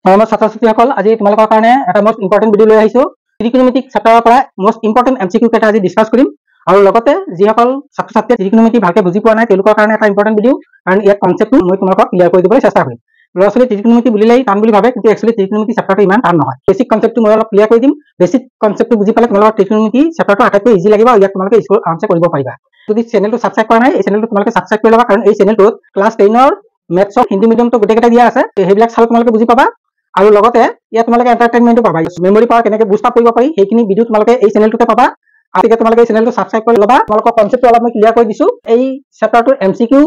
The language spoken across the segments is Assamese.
নমস্কাৰ ছাত্ৰ ছাত্ৰীসকল, আজি তোমালোকৰ কাৰণে এটা মোস্ট ইম্পৰ্টেণ্ট ভিডিঅ' লৈ আহিছো। ত্ৰিকোণমিতিক চেপ্টাৰৰ পৰা মোস্ট ইম্পৰ্টেণ্ট এমচিকিউ কেইটা আজি ডিছকাছ কৰিম আৰু লগতে যিসকল ছাত্ৰ ছাত্ৰীয়ে ত্ৰিকোণমিতি ভালকে বুজি পোৱা নাই তেওঁলোকৰ কাৰণে এটা ইম্পৰ্টেণ্ট ভিডিঅ' কাৰণ ইয়াৰ কনচেপ্টটো মই তোমালোকক ক্লিয়াৰ কৰি দিবলৈ চেষ্টা কৰিম। ল'ৰা ছোৱালী ত্ৰিকোণমিতি বুলিলেই টান বুলি ভাবে, কিন্তু একচুৱেলি ত্ৰিকোণমিতি চেপ্টাৰটো ইমান টান নহয়। বেছিক কনচেপ্টটো মই অলপ ক্লিয়াৰ কৰি দিম। বেছিক কনচেপ্টটো বুজি পালে তোমালোকৰ ত্ৰিকোণমিতি চেপ্টাৰটো আটাইতকৈ ইজি লাগিব আৰু ইয়াক তোমালোকে স্কুল আৰামছে কৰিব পাৰিবা। যদি চেনেলটো ছাবস্ক্ৰাইব কৰা নাই, এই চেনেলটো তোমালোকে ছাবস্ক্ৰাইব কৰি ল'বা, কাৰণ এই চেনেলটোত ক্লাছ 10ৰ মেথছৰ হিন্দী মিডিয়ামটো গোটেইকেইটা দিয়া আছে। সেইবিলাক চালে তোমালোকে বুজি পাবা আৰু লগতে ইয়াত তোমালোকে এণ্টাৰটেইনমেণ্টটো পাবা। মেমৰি পাৱাৰ কেনেকৈ বুষ্ট আপ কৰিব পাৰি সেইখিনি ভিডিঅ' তোমালোকে এই চেনেলটোতে পাবা। আৰু তোমালোকে এই চেনেলটো ছাবস্ক্ৰাইব কৰি ল'বা। তোমালোকৰ কনচেপ্টটো অলপ মই ক্লিয়াৰ কৰি দিছোঁ। এই চেপ্টাৰটোৰ এমচিকিউ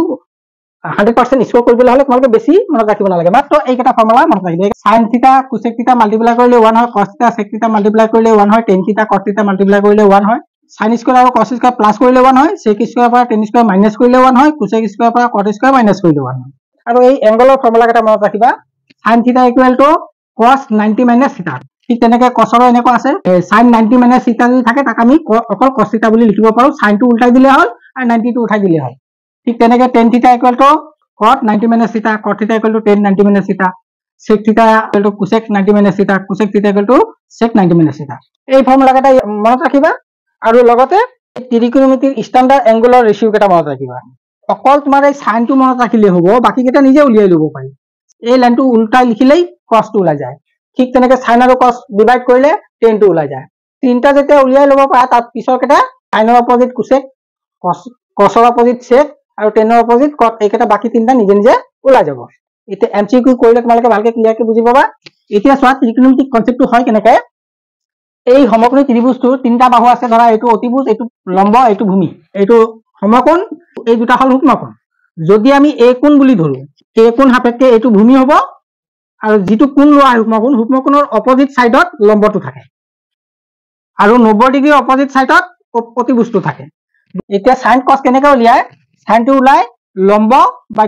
100% স্ক'ৰ কৰিবলৈ হ'লে তোমালোকে বেছি মনত ৰাখিব নালাগে, মাত্ৰ এইকেইটা ফৰ্মুলা মনত ৰাখিব। সাইন থিটা কোচেক থিটা মাল্টিপ্লাই কৰিলে 1 হয়, কছ থিটা চেক থিটা মাল্টিপ্লাই কৰিলে 1 হয়, টেন থিটা কছ থিটা মাল্টিপ্লাই কৰিলে 1 হয়, সাইন স্কোৱাৰ আৰু কছ স্কোৱাৰ প্লাছ কৰিলে 1 হয়, চেক স্কোৱাৰৰ পৰা টেন স্কোৱাৰ মাইনাছ কৰিলে 1 হয়, কোচেক স্কোৱাৰৰ পৰা কট স্কোৱাৰ মাইনাছ কৰিলে 1 হয়। আৰু এই এংগলৰ ফৰ্মুলা কেইটা মনত ৰাখিবা। Sine theta equal to cos 90 minus থিটা। ঠিক তেনেকৈ কছৰো এনেকুৱা আছে, সাইন 90 মাইনাছ থিটা যদি থাকে তাক আমি অকল কছ থিটা বুলি লিখিব পাৰোঁ। সাইনটো উল্টাই দিলে হ'ল আৰু 90টো উঠাই দিলে হ'ল। ঠিক তেনেকৈ tan theta equal to cot 90 minus থিটা, cot থিটা ইকুৱেল টু টেন 90 মাইনাছ থিটা, sec থিটা ইকুৱেল টু cosec 90 মাইনাছ থিটা, cosec থিটা ইকুৱেল টু sec 90 মাইনাছ থিটা। এই ফৰ্মুলা কেইটা মনত ৰাখিবা আৰু লগতে ত্ৰিকোণমিতিৰ ষ্টেণ্ডাৰ্ড এংগুলাৰ ৰেচিঅ' কেইটা মনত ৰাখিবা। অকল তোমাৰ এই সাইনটো মনত ৰাখিলেই হ'ব, বাকী কেইটা নিজে উলিয়াই ল'ব পাৰি। এই লাইনটো উল্টাই লিখিলেই কছটো ওলাই যায়। ঠিক তেনেকৈ সাইন আৰু কছ ডিভাইড কৰিলে টেনটো ওলাই যায়। তিনিটা যেতিয়া উলিয়াই ল'ব পাৰা তাৰ পিছৰ কেইটা সাইনৰ অপজিট কোচেক, কছৰ অপজিট চেক আৰু টেনৰ অপজিট কট, এইকেইটা বাকী তিনিটা নিজে নিজে ওলাই যাব। এতিয়া এমচিকিউ কৰিলে তোমালোকে ভালকে ক্লিয়াৰকে বুজি পাবা। এতিয়া চোৱা ত্ৰিকোণমিতিক কনচেপ্টটো হয় কেনেকে। এই সমকোণী ত্ৰিভুজটোৰ তিনিটা বাহু আছে, ধৰা এইটো অতিভুজ, এইটো লম্ব, এইটো ভূমি, এইটো সমকোণ, এই দুটা হ'ল সূক্ষ্মকোণ। যদি আমি এই কোণ বুলি ধৰো, এই কোণ সাপেক্ষে এইটো ভূমি হ'ব আৰু যিটো কোণ লোৱা সূক্ষ্মকোণ, সূক্ষ্মকোণৰ অপজিট চাইডত লম্বটো থাকে আৰু 90 ডিগ্ৰী অপজিট চাইডত অতিভুজটো থাকে। এতিয়া সাইন কছ কেনেকে উলিয়াই, সাইনটো ওলাই লম্ব বা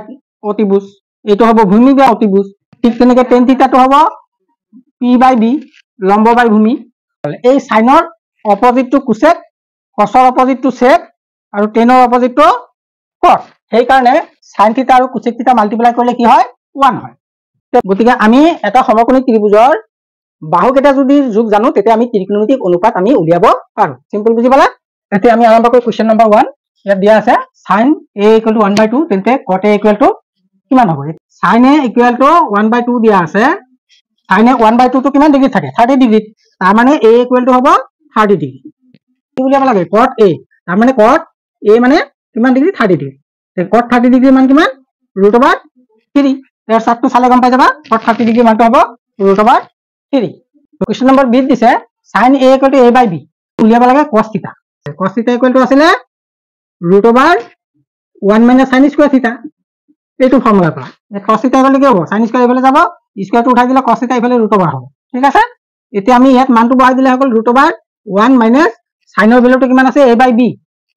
অতিভুজ, এইটো হ'ব ভূমি বা অতিভুজ। ঠিক তেনেকৈ টেন থিটাটো হ'ব পি বাই বি, লম্ব বাই ভূমি। এই সাইনৰ অপজিটটো কোচেক, কছৰ অপজিটটো চেক আৰু টেনৰ অপজিটটো কট। সেইকাৰণে সাইন থিটা আৰু কোচেক থিটা মাল্টিপ্লাই কৰিলে কি হয়, 1 হয়। গতিকে আমি এটা সমকোণী ত্ৰিভুজৰ বাহুকেইটা যদি যোগ জানো তেতিয়া আমি ত্ৰিকোণমিতিক অনুপাত আমি উলিয়াব পাৰো। চিম্পল বুজি পালা? এতিয়া আমি আৰম্ভ কৰো কুৱেশ্যন নম্বৰ 1। ইয়াত দিয়া আছে সাইন a ইকুৱেল টু 1/2, তেন্তে কট a ইকুৱেল টু কিমান হ'ব? সাইন a ইকুৱেল টু 1/2 দিয়া আছে। সাইন a 1/2 টো কিমান ডিগ্ৰীত থাকে? 30 ডিগ্ৰীত। তাৰ মানে a ইকুৱেল টু হ'ব 30 ডিগ্ৰী। কি উলিয়াব লাগে? কট a। তাৰ মানে কট a মানে কিমান ডিগ্ৰী? 30 ডিগ্ৰী। কট 30 ডিগ্ৰী মান কিমান? √3। ইয়াৰ চাৰ্টটো চালে গম পাই যাবা। কট 30 ডিগ্ৰী মানটো হ'ব √3। কুৱেশ্যন নম্বৰ বি দিছে sine a equal to a by b। উলিয়াব লাগে cos theta. Cos theta equal to আছিলে √1 মাইনাছ সাইন স্কুৱাৰ থিটা। এইটো ফৰ্মুলাৰ পৰা কস থিটা ইকুৱেল টু কি হ'ব? সাইন স্কুৱাৰ এইফালে যাব, স্কুৱাৰটো উঠাই দিলে কস থিটা এইফালে √1 হ'ব। ঠিক আছে, এতিয়া আমি ইয়াত মানটো বহাই দিলে হৈ গ'ল √1 মাইনাছ সাইনৰ ভেলুটো কিমান আছে? a by b।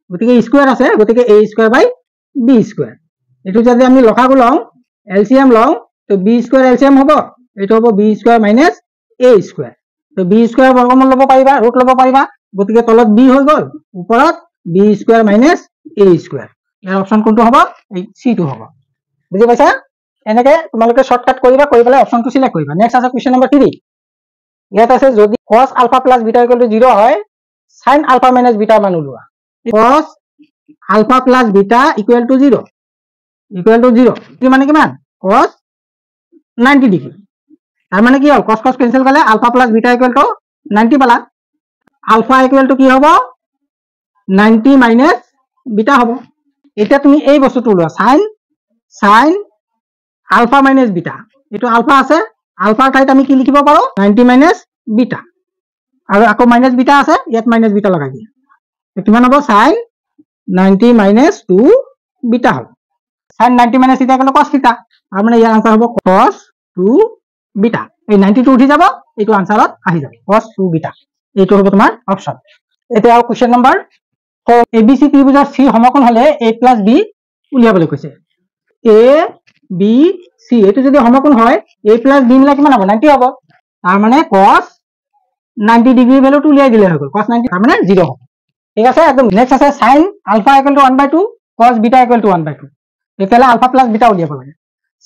গতিকে স্কুৱাৰ আছে, গতিকে a square by b square. এইটো যদি আমি লসাগু লওঁ, এলচিএম লওঁ, তো b স্কুৱাৰ এলচিএম হ'ব, এইটো হ'ব b square minus a square. তো b স্কুৱাৰ বৰ্গমূল ল'ব পাৰিবা, ৰুট ল'ব পাৰিবা, গতিকে তলত b হৈ গ'ল, ওপৰত b square minus a square. Year option কোনটো হ'ব? এই চিটো হ'ব। বুজি পাইছা? এনেকে তোমালোকে শৰ্টকাট কৰিবা, কৰি পেলাই অপশ্যনটো চিলেক্ট কৰিবা। নেক্সট আছে কুৱেশ্যন নম্বৰ 3। ইয়াত আছে যদি cos alpha plus beta equal to 0 হয়, সাইন আলফা মাইনাছ বিটাৰ মান ওলোৱা। cos alpha plus beta equal to 0 মানে কিমান? cos 90 degree. তাৰ মানে কি হ'ল? cos cos কেনচেল কৰিলে alpha plus beta equal to 90 পালা। আলফা ইকুৱেল টু কি হ'ব? 90 মাইনাছ বিটা হ'ব। এতিয়া তুমি এই বস্তুটো ওলোৱা, সাইন আলফা মাইনাছ বিটা। এইটো আলফা আছে, আলফাৰ ঠাইত আমি কি লিখিব পাৰো? 90 মাইনাছ বিটা। আৰু আকৌ মাইনাছ বিটা আছে, ইয়াত মাইনাছ বিটা লগাই দিয়ে। কিমান হ'ব? সাইন 90 মাইনাছ 2 বিটা হ'ব। সাইন 90 মাইনাছ থিটা ইকুৱেল টু cos থিটা। তাৰ মানে ইয়াৰ আনসাৰ হ'ব cos 2 বিটা। এই 90টো উঠি যাব, এইটো আনসাৰত আহি যাব, cos 2 বিটা। এইটো হ'ব তোমাৰ অপশ্যন। এতিয়া আৰু কুৱেশ্যন নম্বৰ 4। ABC ত্ৰিভুজৰ C সমকোণ হ'লে a প্লাছ b উলিয়াবলৈ কৈছে। a b c এইটো যদি সমকোণ হয়, a প্লাছ b মিলাই কিমান হ'ব? 90 হ'ব। তাৰ মানে cos 90 ডিগ্ৰী ভেলুটো উলিয়াই দিলে হৈ গ'ল, cos 90, তাৰ মানে 0 হ'ব। ঠিক আছে, একদম। নেক্সট আছে sine alpha equal to 1/2, cos beta equal to 1/2। তেতিয়াহ'লে আলফা প্লাছ বিটা উলিয়াব লাগে।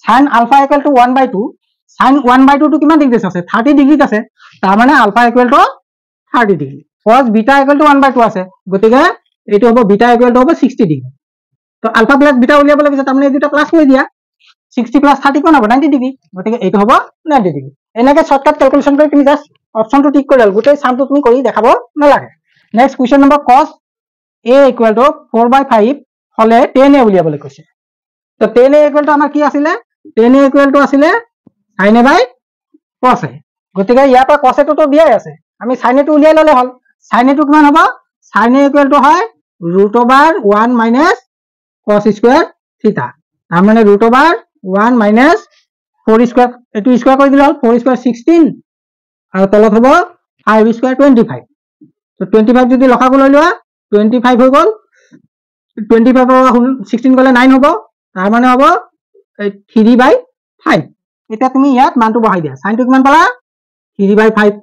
Sine alpha equal to 1/2, sin 1/2 টো কিমান ডিগ্ৰীত আছে 30 ডিগ্ৰীত আছে তাৰ মানে alpha equal to 30 degree cos beta equal to 1/2 আছে গতিকে এইটো হ'ব বিটা ইকুৱেল টু হ'ব 60 ডিগ্ৰী তো আলফা প্লাস বিটা উলিয়াব লাগিছে তাৰ মানে এই দুটা প্লাস কৰি দিয়া 60 প্লাস 30 কোন হ'ব 90 ডিগ্ৰী গতিকে এইটো হ'ব 90 ডিগ্ৰী এনেকৈ শৰ্টকাট ক্যালকুলেশন কৰি তুমি জাস্ট অপশনটো টিক কৰি লল গোটেই সামটো তুমি কৰি দেখাব নালাগে next question number cos a equal two 4/5 হলে 10a উলিয়াবলৈ কৈছে তো 10a ইকুৱেল টু আমাৰ কি আছিল 10a ইকুৱেল টু আছিল sin a by cos a গতিকে ইয়াৰ পৰা cos a টো দিয়াই আছে আমি sin a টো উলিয়াই ললে হল sin a টো কিমান হ'ব sin a ইকুৱেল টু হয় √1 - cos স্কয়াৰ থিটা তাৰ মানে √1 - 4 স্কয়াৰ এটো স্কয়াৰ কৰি দিলে হল 4 স্কয়াৰ 16 আৰু তলত হ'ব 5 স্কয়াৰ 25 তো 25 যদি লখাগু লৈ লোৱা 25 হৈ গল 25 পৰা 16 গলে 9 হ'ব তাৰ মানে হ'ব 3/5 এটা তুমি ইয়াত মানটো বহাই দিয়া sin টো কিমান পালা 3/5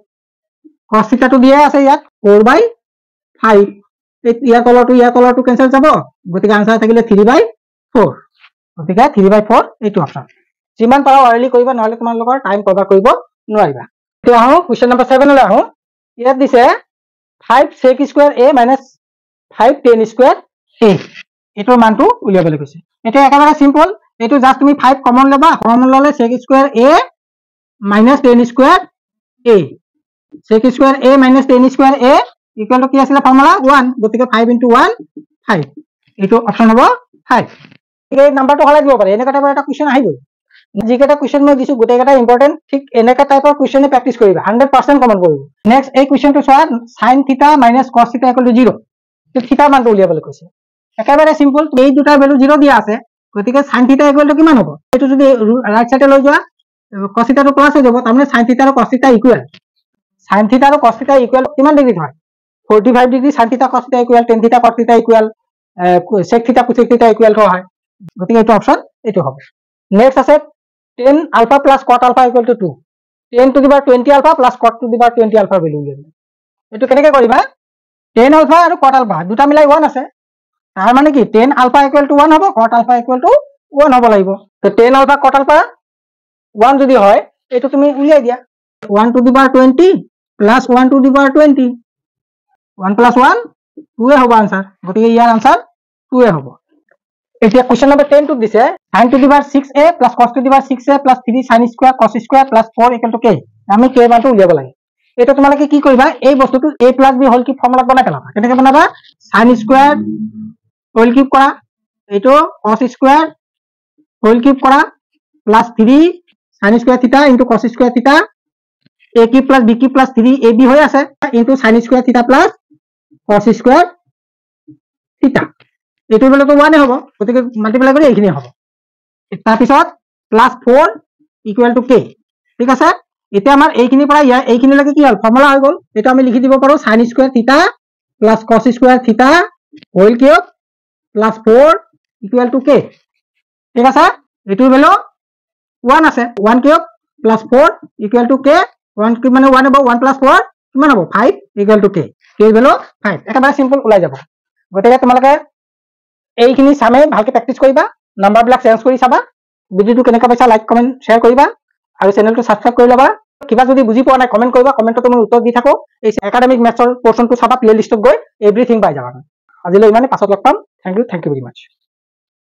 cos থিটা টো দিয়ে আছে ইয়াত 4/5 ইয়াৰ কলৰটো কেনসেল যাব গতিকে আনসাৰ থাকিলে 3/4 গতিকে 3/4 এইটো অপচন যিমান পাৰা আৰ্লি কৰিবা নহলে তোমালোকৰ টাইম কভাৰ কৰিব নোৱাৰিবা এতিয়া আহো কোৱেশ্চন নম্বৰ 7 লৈ আহো ইয়াত দিছে 5 sec square a - 5 tan square a এটোৰ মানটো উলিয়াবলৈ কৈছে এটা একেবাৰে সিম্পল এটো জাস্ট তুমি 5 কমন লবা কমন ললে sec square a - tan square a sec square a - tan square a equal to কি আছিল ফর্মুলা 1 গতিকে 5 * 1 5 এটো অপশন হ'ব 5 এই নাম্বাৰটো হলাই দিব পাৰে এনেকা টাইপৰ এটা কোৱেশ্চন আহিব যিকেটা কোৱেশ্চন মই দিছো গোটেইকেটা ইম্পৰ্টেন্ট ঠিক এনেকা টাইপৰ কোৱেশ্চনে প্ৰেক্টিস কৰিবা 100% কমন কৰিব নেক্সট এই কোৱেশ্চনটো চোৱা sin θ - cos θ = 0 তো থিটা মানটো উলিয়াবলৈ কৈছে একেবাৰে সিম্পল এই দুটা ভ্যালু 0 দিয়া আছে গতিকে sin θ = কিমান হ'ব এটো যদি ৰাইট সাইডে লৈ যোৱা cos θ টো প্লাস হৈ যাব তাৰমানে sin θ আৰু cos θ ইকুৱেল sin θ আৰু cos θ ইকুৱেল কিমান ডিগ্ৰীত হয় 45 degree sin θ cos θ equal tan θ cos θ equal sec θ cos θ equal হয় গতিকে এইটো অপশন এইটো হ'ব নেক্সট আছে tan alpha plus cot alpha equal to 2 tan to the power 20 alpha plus cot to the power 20 alpha value উলিয়াবা এটো কেনেকৈ কৰিবা tan alpha আৰু cot alpha দুটা মিলাই 1 আছে তাৰ মানে কি tan alpha equal to 1 হ'ব cot alpha equal to 1 হ'ব লাগিব তো tan alpha cot alpha 1 যদি হয় এটো তুমি উলিয়াই দিয়া 1 to the power 20 plus 1 to the power 20 1 plus 1 2 এ হ'ব आंसर গতিকে ইয়াৰ आंसर 2 এ হ'ব এতিয়া কোৱেশ্চন নম্বৰ 10 টো দিছে sin to the power 6a plus cos to the power 6a plus 3 sin square cos square plus 4 equal to k আমি k মানটো উলিয়াব লাগে এটা তোমালোকে কি কৰিবা এই বস্তুটো a plus b whole cube formula বনাই পেলাবা কেনেকৈ বনাবা sin square হোল কিউব কৰা এটো cos square হোল কিউব কৰা plus 3 sin square theta into cos square theta a cube plus b cube plus 3ab হৈ আছে into sin square theta plus cos square theta এটো বেলে তো 1 এ হ'ব গতিকে মাল্টিপ্লাই কৰি এইখিনি হ'ব তাৰ পিছত প্লাস 4 ইকুয়াল টু k ঠিক আছে এতিয়া আমাৰ এইখিনি পৰা এইখিনি লাগে কি হল ফৰ্মুলা হৈ গল এটা আমি লিখি দিব পাৰো sin square theta plus cos square theta whole cube plus 4 equal to k ঠিক আছে এটো বেলে 1 আছে 1 cube plus 4 equal to k 1 cube মানে 1 হ'ব 1 plus 4 কিমান হ'ব 5 ইকুয়াল টু k k বেলে 5 একেবাৰে সিম্পল ওলাই যাব গতিকে তোমালোকে এইখিনি সামে ভালকে প্ৰেক্টিস কৰিবা নাম্বাৰ বিলাক চেঞ্জ কৰি চাবা ভিডিওটো কেনেকা পাইছা লাইক কমেন্ট শেয়াৰ কৰিবা আৰু চেনেলটো সাবস্ক্ৰাইব কৰি লবা কিবা যদি বুজি পোৱা নাই কমেন্ট কৰিবা কমেন্টত মই উত্তৰ দি থাকো এই একাডেমিক মেথছৰ পোৰচনটো চাবা প্লেলিষ্টত গৈ এভৰিথিং পাই যাবা আজিলৈ ইমানে পাছত লগ পাম থ্যাংক ইউ ভেৰি মাচ